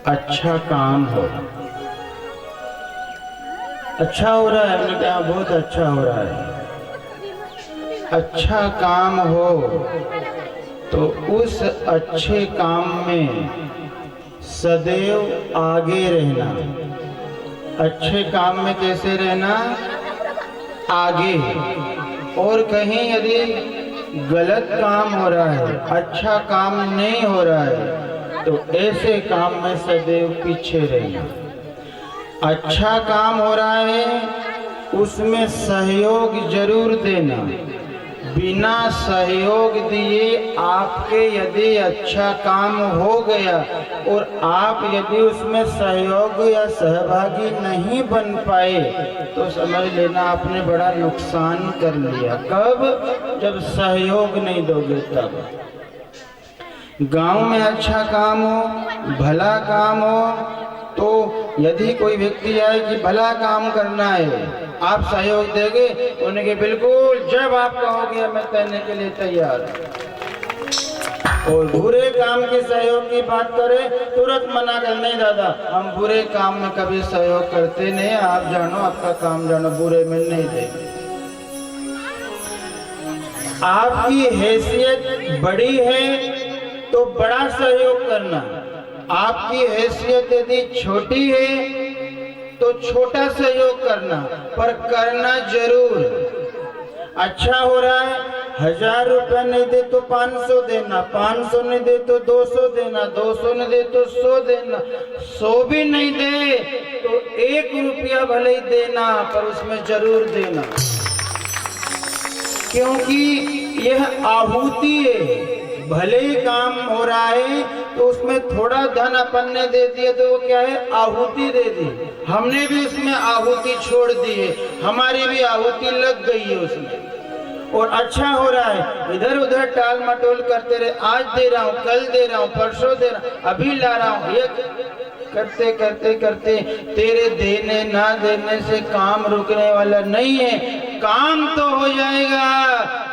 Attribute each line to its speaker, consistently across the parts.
Speaker 1: अच्छा काम हो। अच्छा हो रहा है, हमने कहा बहुत अच्छा हो रहा है। अच्छा काम हो तो उस अच्छे काम में सदैव आगे रहना। अच्छे काम में कैसे रहना? आगे। और कहीं यदि गलत काम हो रहा है, अच्छा काम नहीं हो रहा है, तो ऐसे काम में सदैव पीछे रहना। अच्छा काम हो रहा है उसमें सहयोग जरूर देना। बिना सहयोग दिए आपके यदि अच्छा काम हो गया और आप यदि उसमें सहयोग या सहभागी नहीं बन पाए तो समझ लेना आपने बड़ा नुकसान कर लिया। कब? जब सहयोग नहीं दोगे तब। गांव में अच्छा काम हो, भला काम हो, तो यदि कोई व्यक्ति आए कि भला काम करना है, आप सहयोग देंगे? उनके बिल्कुल, जब आप कहोगे मैं करने के लिए तैयार हूं। और बुरे काम के सहयोग की बात करें, तुरंत मना कर, नहीं दादा हम बुरे काम में कभी सहयोग करते नहीं, आप जानो आपका काम जानो, बुरे में नहीं देंगे। आपकी हैसियत बड़ी है तो बड़ा सहयोग करना। आपकी हैसियत यदि छोटी है तो छोटा सहयोग करना, पर करना जरूर। अच्छा हो रहा है, 1000 रुपया नहीं दे तो 500 देना, 500 नहीं दे तो 200 देना, 200 नहीं दे तो 100 देना, 100 भी नहीं दे तो 1 रुपया भले ही देना, पर उसमें जरूर देना। क्योंकि यह आहुति है। भले ही काम हो रहा है तो उसमें थोड़ा धन अपन ने दे दिया तो वो क्या है? आहुति दे दी। हमने भी उसमें आहुति छोड़ दी है, हमारी भी आहुति लग गई है उसमें। और अच्छा हो रहा है, इधर उधर टाल मटोल करते रहे, आज दे रहा हूँ, कल दे रहा हूँ, परसों दे रहा हूँ, अभी ला रहा हूँ, ये करते करते करते तेरे देने ना देने से काम रुकने वाला नहीं है। काम तो हो जाएगा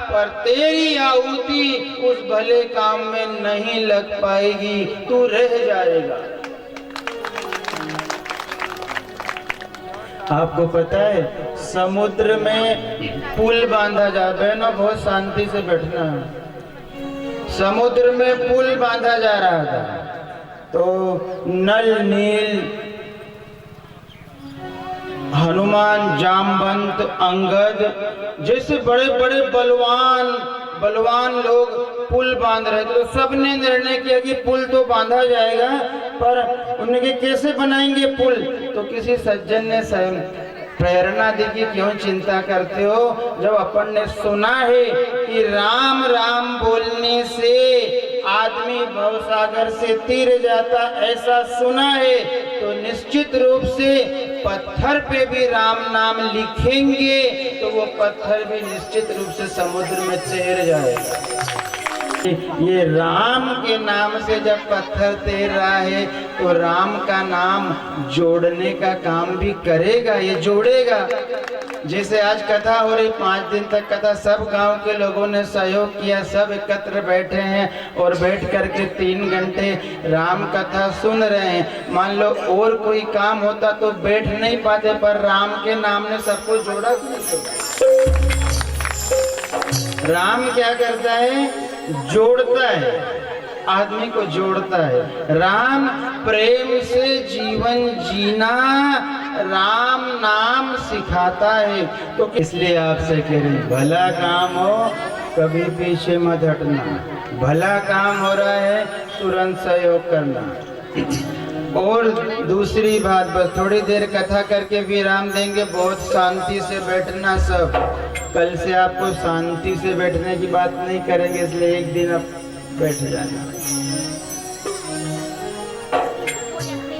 Speaker 1: पर तेरी आहुति उस भले काम में नहीं लग पाएगी, तू रह जाएगा। आपको पता है समुद्र में पुल बांधा जा, बहनों बहुत शांति से बैठना। समुद्र में पुल बांधा जा रहा था तो नल नील, हनुमान, जामवंत, अंगद जैसे बड़े बड़े बलवान लोग पुल बांध रहे थे। तो सबने निर्णय किया कि पुल तो बांधा जाएगा, पर उनके कैसे बनाएंगे पुल? तो किसी सज्जन ने स्वयं प्रेरणा दी कि क्यों चिंता करते हो, जब अपन ने सुना है कि राम राम बोलने से आदमी भवसागर से तीर जाता, ऐसा सुना है, तो निश्चित रूप से पत्थर पे भी राम नाम लिखेंगे तो वो पत्थर भी निश्चित रूप से समुद्र में तैर जाएगा। ये राम के नाम से जब पत्थर तैर रहा है तो राम का नाम जोड़ने का काम भी करेगा, ये जोड़ेगा। जैसे आज कथा हो रही, 5 दिन तक कथा, सब गांव के लोगों ने सहयोग किया, सब एकत्र बैठे हैं और बैठ करके 3 घंटे राम कथा सुन रहे हैं। मान लो और कोई काम होता तो बैठ नहीं पाते, पर राम के नाम ने सबको जोड़ा। राम क्या करता है? जोड़ता है, आदमी को जोड़ता है। राम प्रेम से जीवन जीना राम नाम सिखाता है। तो इसलिए आपसे कह रहे हैं, भला काम हो कभी पीछे मत हटना। भला काम हो रहा है तुरंत सहयोग करना। और दूसरी बात, बस थोड़ी देर कथा करके विराम देंगे, बहुत शांति से बैठना। सब कल से आपको शांति से बैठने की बात नहीं करेंगे, इसलिए एक दिन आप बैठ जाना।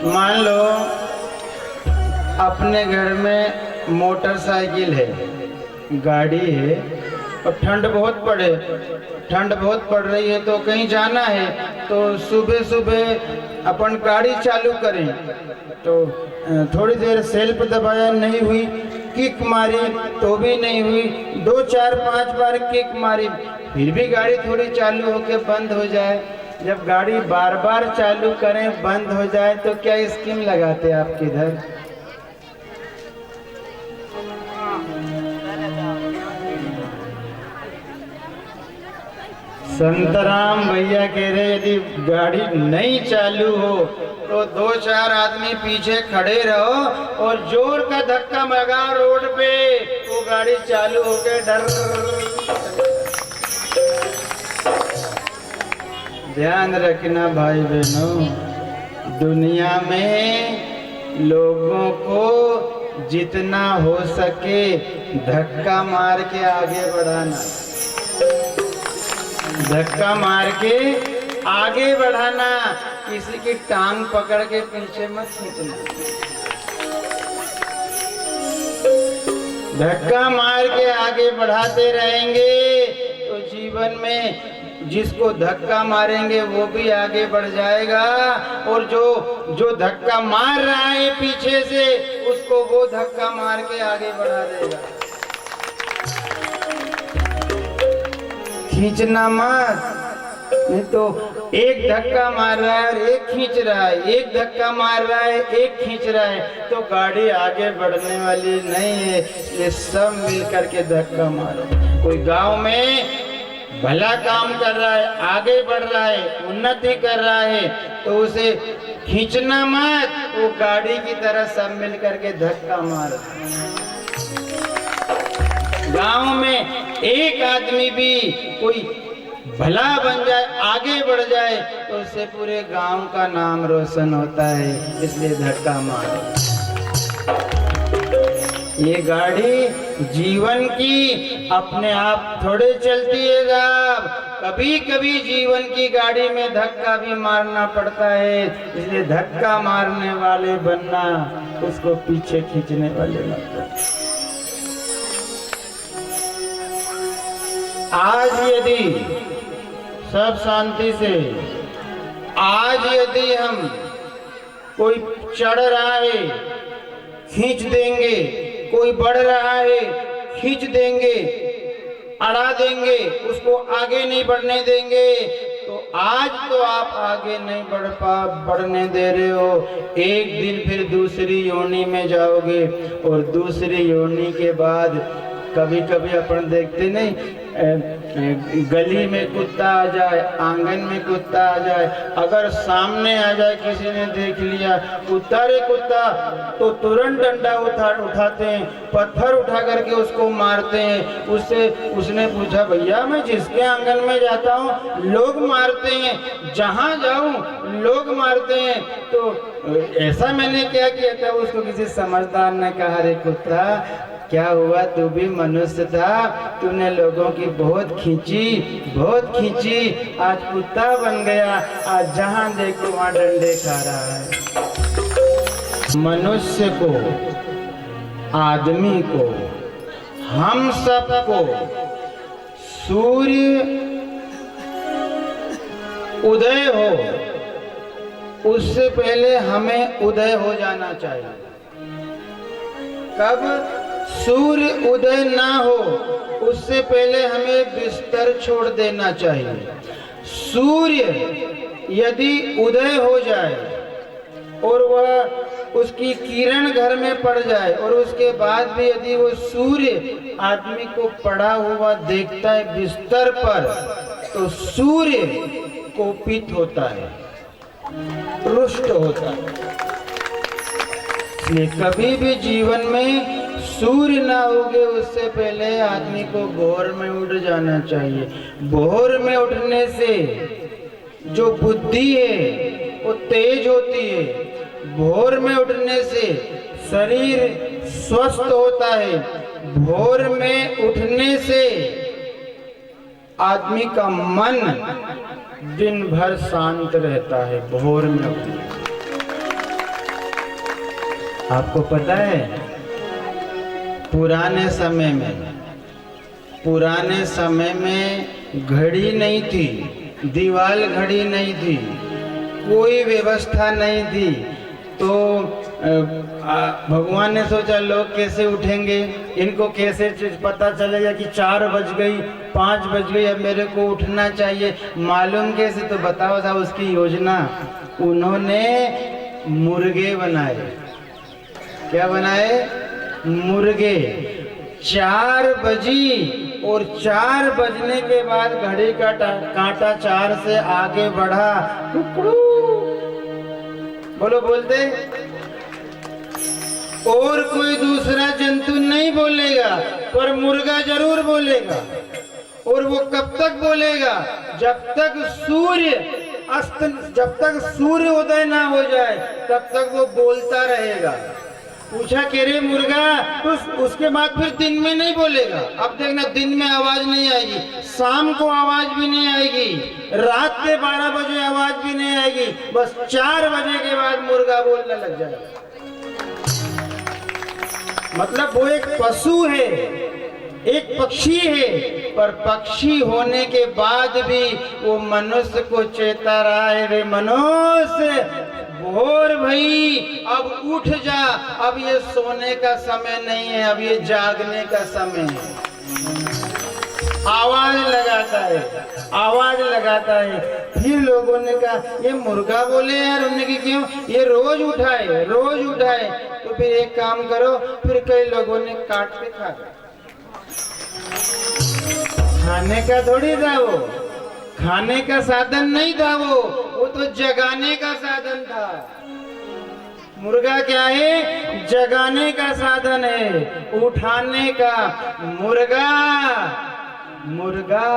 Speaker 1: मान लो अपने घर में मोटरसाइकिल है, गाड़ी है, और ठंड बहुत पड़ रही है तो कहीं जाना है, तो सुबह सुबह अपन गाड़ी चालू करें तो थोड़ी देर सेल्फ दबाया, नहीं हुई, किक मारी तो भी नहीं हुई, 2 4 5 बार किक मारी, फिर भी गाड़ी थोड़ी चालू होके बंद हो जाए, जब गाड़ी बार बार चालू करें बंद हो जाए तो क्या स्कीम लगाते आप किधर? संतराम भैया कह रहे यदि गाड़ी नहीं चालू हो तो 2-4 आदमी पीछे खड़े रहो और जोर का धक्का लगाओ रोड पे, वो गाड़ी चालू होके डर। ध्यान रखना भाई बहनों, दुनिया में लोगों को जितना हो सके धक्का मार के आगे बढ़ाना, धक्का मार के आगे बढ़ाना, किसी की टांग पकड़ के पीछे मत खींचना। धक्का मार के आगे बढ़ाते रहेंगे तो जीवन में जिसको धक्का मारेंगे वो भी आगे बढ़ जाएगा, और जो धक्का मार रहा है पीछे से उसको वो धक्का मार के आगे बढ़ा देगा। खींचना मत, नहीं तो एक धक्का मार रहा है और एक खींच रहा है, एक धक्का मार रहा है एक खींच रहा है, तो गाड़ी आगे बढ़ने वाली नहीं है। ये सब मिल करके धक्का मारो। कोई गांव में भला काम कर रहा है, आगे बढ़ रहा है, उन्नति कर रहा है, तो उसे खींचना मत, वो गाड़ी की तरह सब मिल करके धक्का मारो। गांव में एक आदमी भी कोई भला बन जाए, आगे बढ़ जाए, तो उससे पूरे गांव का नाम रोशन होता है, इसलिए धक्का मारो। ये गाड़ी जीवन की अपने आप थोड़े चलती है साहब, कभी कभी जीवन की गाड़ी में धक्का भी मारना पड़ता है, इसलिए धक्का मारने वाले बनना, उसको पीछे खींचने वाले मत बनना। आज यदि सब शांति से, आज यदि हम कोई चढ़ रहा है खींच देंगे, कोई बढ़ रहा है खींच देंगे, अड़ा देंगे, उसको आगे नहीं बढ़ने देंगे, तो आज तो आप आगे नहीं बढ़ने दे रहे हो, एक दिन फिर दूसरी योनि में जाओगे, और दूसरी योनि के बाद कभी कभी अपन देखते नहीं, गली में कुत्ता आ जाए, आंगन में कुत्ता आ जाए, अगर सामने आ जाए, किसी ने देख लिया कुत्ता रे कुत्ता, तो तुरंत डंडा उठाते हैं, पत्थर उठा करके उसको मारते हैं। उसने पूछा भैया मैं जिसके आंगन में जाता हूँ लोग मारते हैं, जहाँ जाऊँ लोग मारते हैं, तो ऐसा मैंने क्या किया था? उसको किसी समझदार ने कहा रे कुत्ता क्या हुआ, तू भी मनुष्य था, तूने लोगों की बहुत खींची, आज कुत्ता बन गया, आज जहां देखो वहां डंडे खा रहा है। मनुष्य को, आदमी को, हम सबको सूर्य उदय हो उससे पहले हमें उदय हो जाना चाहिए। कब? सूर्य उदय ना हो उससे पहले हमें बिस्तर छोड़ देना चाहिए। सूर्य यदि उदय हो जाए और वह उसकी किरण घर में पड़ जाए, और उसके बाद भी यदि वो सूर्य आदमी को पड़ा हुआ देखता है बिस्तर पर, तो सूर्य कोपित होता है, रुष्ट होता है। इसलिए कभी भी जीवन में सूर्य ना उगे उससे पहले आदमी को भोर में उठ जाना चाहिए। भोर में उठने से जो बुद्धि है वो तेज होती है, भोर में उठने से शरीर स्वस्थ होता है, भोर में उठने से आदमी का मन दिन भर शांत रहता है। भोर में उठने, आपको पता है पुराने समय में घड़ी नहीं थी, दीवाल घड़ी नहीं थी, कोई व्यवस्था नहीं थी, तो भगवान ने सोचा लोग कैसे उठेंगे, इनको कैसे पता चलेगा कि 4 बज गई 5 बज गई, अब मेरे को उठना चाहिए, मालूम कैसे? तो बताओ था उसकी योजना। उन्होंने मुर्गे बनाए। क्या बनाए? मुर्गे। 4 बजी और 4 बजने के बाद घड़ी का कांटा 4 से आगे बढ़ा। बोलो बोलते, और कोई दूसरा जंतु नहीं बोलेगा, पर मुर्गा जरूर बोलेगा। और वो कब तक बोलेगा? जब तक सूर्य उदय ना हो जाए तब तक वो बोलता रहेगा। पूछा कि रे मुर्गा, तो उसके बाद फिर दिन में नहीं बोलेगा। अब देखना, दिन में आवाज नहीं आएगी, शाम को आवाज भी नहीं आएगी, रात के 12 बजे आवाज भी नहीं आएगी, बस 4 बजे के बाद मुर्गा बोलने लग जाएगा। मतलब वो एक पशु है, एक पक्षी है, पर पक्षी होने के बाद भी वो मनुष्य को चेता रहा है, वे मनुष्य भोर भई, अब उठ जा, अब ये सोने का समय नहीं है, अब ये जागने का समय है। आवाज लगाता है, आवाज लगाता है। फिर लोगों ने कहा ये मुर्गा बोले यार, उन्होंने कहा क्यों? ये रोज उठाए, रोज उठाए। तो फिर एक काम करो, फिर कई लोगों ने काट के खा गया। खाने का थोड़ी था वो, खाने का साधन नहीं था वो तो जगाने का साधन था। मुर्गा क्या है? जगाने का साधन है, उठाने का। मुर्गा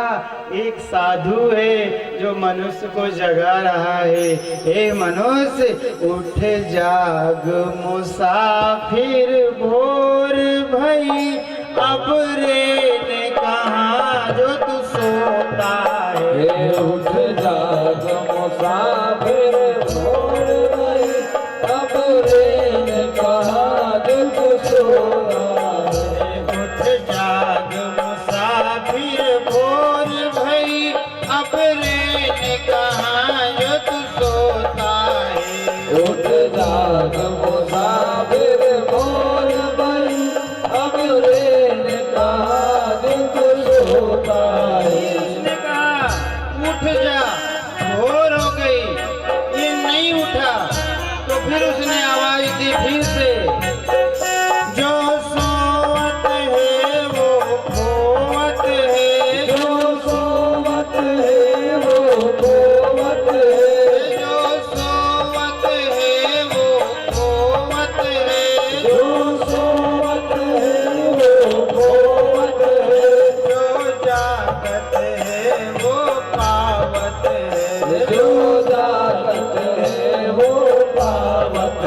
Speaker 1: एक साधु है जो मनुष्य को जगा रहा है। हे मनुष्य, उठ जाग मुसाफिर, भोर भई, अब रे ने कहा जो तू सोता है।
Speaker 2: उठ जाग मुसाफिर, भोर भई, अब रे ने कहा जो तू सोता है।
Speaker 1: उठ जाग मुसाफिर, भोर भई, अब रे ने कहा जो तू सोता है।
Speaker 2: उठ जाग मुसाफिर, भोर भई, अब रे ने कहा जो तू सोता है।
Speaker 1: उसने कहा उठ जा, भोर हो गई, ये नहीं उठा। तो फिर उसने आवाज दी फिर से, जो सोवत है वो खोवत है,
Speaker 2: जो सोवत है वो खोवत है,
Speaker 1: जो सोवत है वो खोवत है,
Speaker 2: जो सोवत है वो खोवत है,
Speaker 1: जो जागत है वो पावत है,
Speaker 2: जो जागत है वो पावत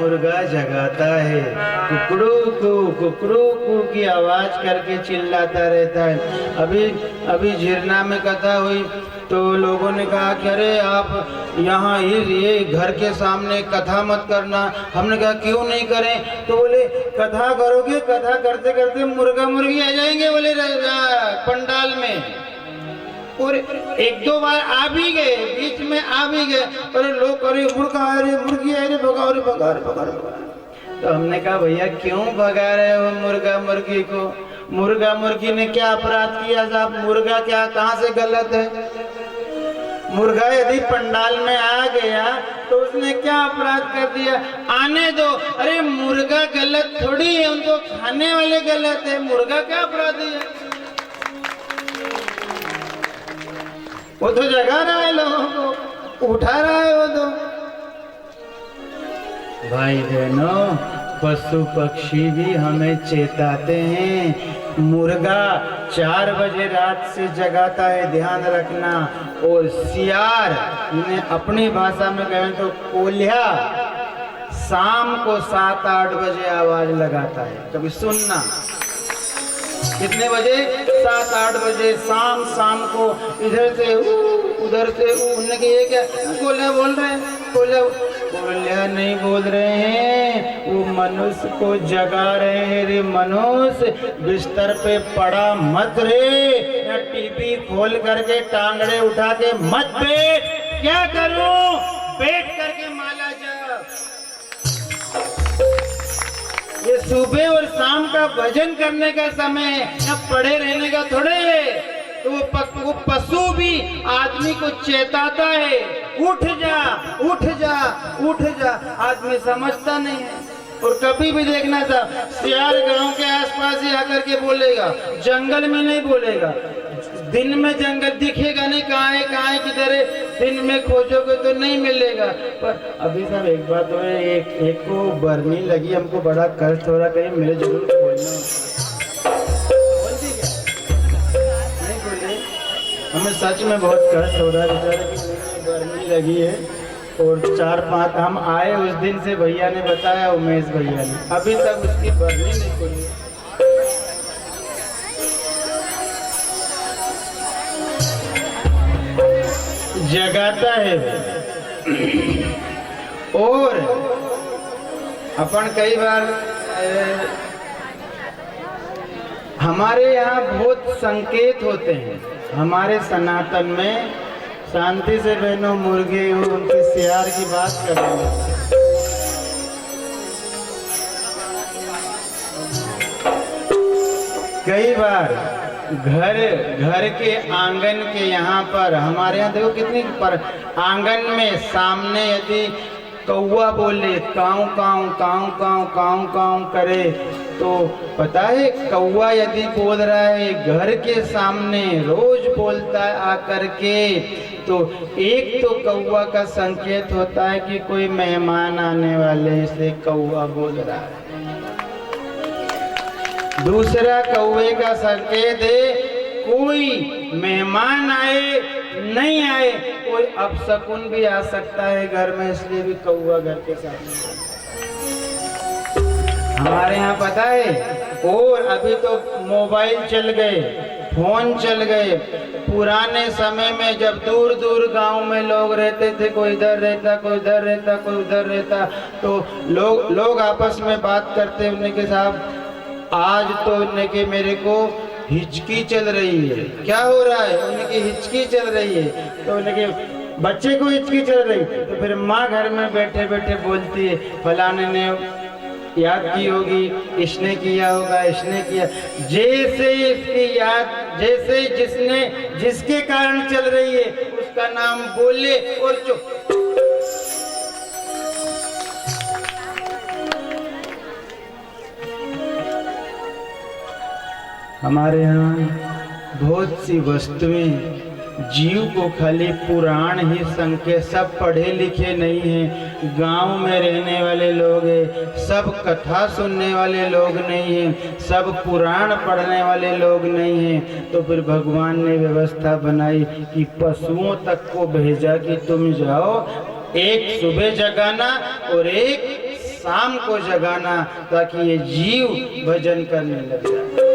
Speaker 1: मुर्गा जगाता है, कुकड़ू कू की आवाज करके चिल्लाता रहता है। अभी झिरना में कथा हुई तो लोगों ने कहा कि अरे आप यहाँ ये घर के सामने कथा मत करना। हमने कहा क्यों नहीं करें? तो बोले कथा करोगे, कथा करते करते मुर्गा मुर्गी आ जाएंगे बोले पंडाल में। और एक दो बार आ भी गए, बीच में आ भी गए, अरे लोग अरे मुर्गा अरे मुर्गी अरे भगा अरे भगा अरे भगा। तो हमने कहा भैया क्यों भगा रहे हो मुर्गा मुर्गी को? मुर्गा मुर्गी ने क्या अपराध किया साहब? मुर्गा क्या कहाँ से गलत है? मुर्गा यदि पंडाल में आ गया तो उसने क्या अपराध कर दिया? आने दो। अरे मुर्गा गलत थोड़ी है, उनको खाने वाले गलत है, मुर्गा क्या अपराधी है? वो तो जगा रहा है लोगों को, उठा रहा है वो तो। भाई बहनों, पशु पक्षी भी हमें चेताते हैं। मुर्गा 4 बजे रात से जगाता है, ध्यान रखना। और सियार, इन्हें अपनी भाषा में कहें तो कोल्हा, शाम को 7-8 बजे आवाज लगाता है। कभी सुनना कितने बजे? 7-8 बजे शाम को। इधर से उधर से उन्होंने कि ये क्या कोल्हा बोल रहे हैं? कोल्हा नहीं बोल रहे हैं, वो मनुष्य को जगा रहे हैं। रे मनुष्य, बिस्तर पे पड़ा मत रे, या टीवी खोल करके टांगड़े उठा के मत बैठ। क्या करूं? बैठ करके माला जप। ये सुबह और शाम का भजन करने का समय है, या पड़े रहने का थोड़े है। तो वो पशु भी आदमी को चेताता है, उठ जा उठ जा उठ जा। आदमी समझता नहीं है। और कभी भी देखना था, सियार गांव के आसपास ही आकर के बोलेगा, जंगल में नहीं बोलेगा। दिन में जंगल दिखेगा नहीं, कहाँ है किधर है, दिन में खोजोगे तो नहीं मिलेगा। पर अभी सब एक बात हो है, एक को बरनी लगी, हमको बड़ा कष्ट हो रहा, कहीं मिले जरूर खोलना। हमें सच में बहुत कष्ट हो रहा है बेचारे की गर्मी लगी है। और 4-5 हम आए उस दिन से भैया ने बताया, उमेश भैया ने, अभी तक उसकी बरनी नहीं खुली। जगाता है। और अपन कई बार हमारे यहाँ बहुत संकेत होते हैं। हमारे सनातन में शांति से बहनों, मुर्गे उनके सियार की बात करेंगे। कई बार घर के आंगन के यहाँ पर, हमारे यहाँ देखो कितनी पर आंगन में सामने यदि कौवा बोले, काऊ काऊ काऊ काऊ काऊ काऊ करे, तो पता है कौवा यदि बोल रहा है घर के सामने, रोज बोलता है आकर के, तो एक तो कौवा का संकेत होता है कि कोई मेहमान आने वाले से कौवा बोल रहा है। दूसरा कौवे का संकेत है कोई मेहमान आए नहीं आए, कोई अपशकुन भी आ सकता है घर में, इसलिए भी कौवा घर के सामने। हमारे यहाँ पता है। और अभी तो मोबाइल चल गए, फोन चल गए। पुराने समय में जब दूर दूर गांव में लोग रहते थे, कोई इधर रहता, कोई इधर रहता, कोई उधर रहता, तो लोग आपस में बात करते, उन्हें के साहब आज तो उन्हें के मेरे को हिचकी चल रही है। क्या हो रहा है? उन्हें की हिचकी चल रही है। तो उन्हें के बच्चे को हिचकी चल रही, तो फिर माँ घर में बैठे बैठे बोलती है, फलाने ने याद की होगी, इसने किया होगा, इसने किया। जैसे इसकी याद, जैसे जिसके कारण चल रही है उसका नाम बोले और चुप। हमारे यहाँ बहुत सी वस्तुएं, जीव को खाली पुराण ही संके, सब पढ़े लिखे नहीं हैं, गांव में रहने वाले लोग हैं, सब कथा सुनने वाले लोग नहीं हैं, सब पुराण पढ़ने वाले लोग नहीं हैं। तो फिर भगवान ने व्यवस्था बनाई कि पशुओं तक को भेजा कि तुम जाओ, एक सुबह जगाना और एक शाम को जगाना ताकि ये जीव भजन करने लग जाए।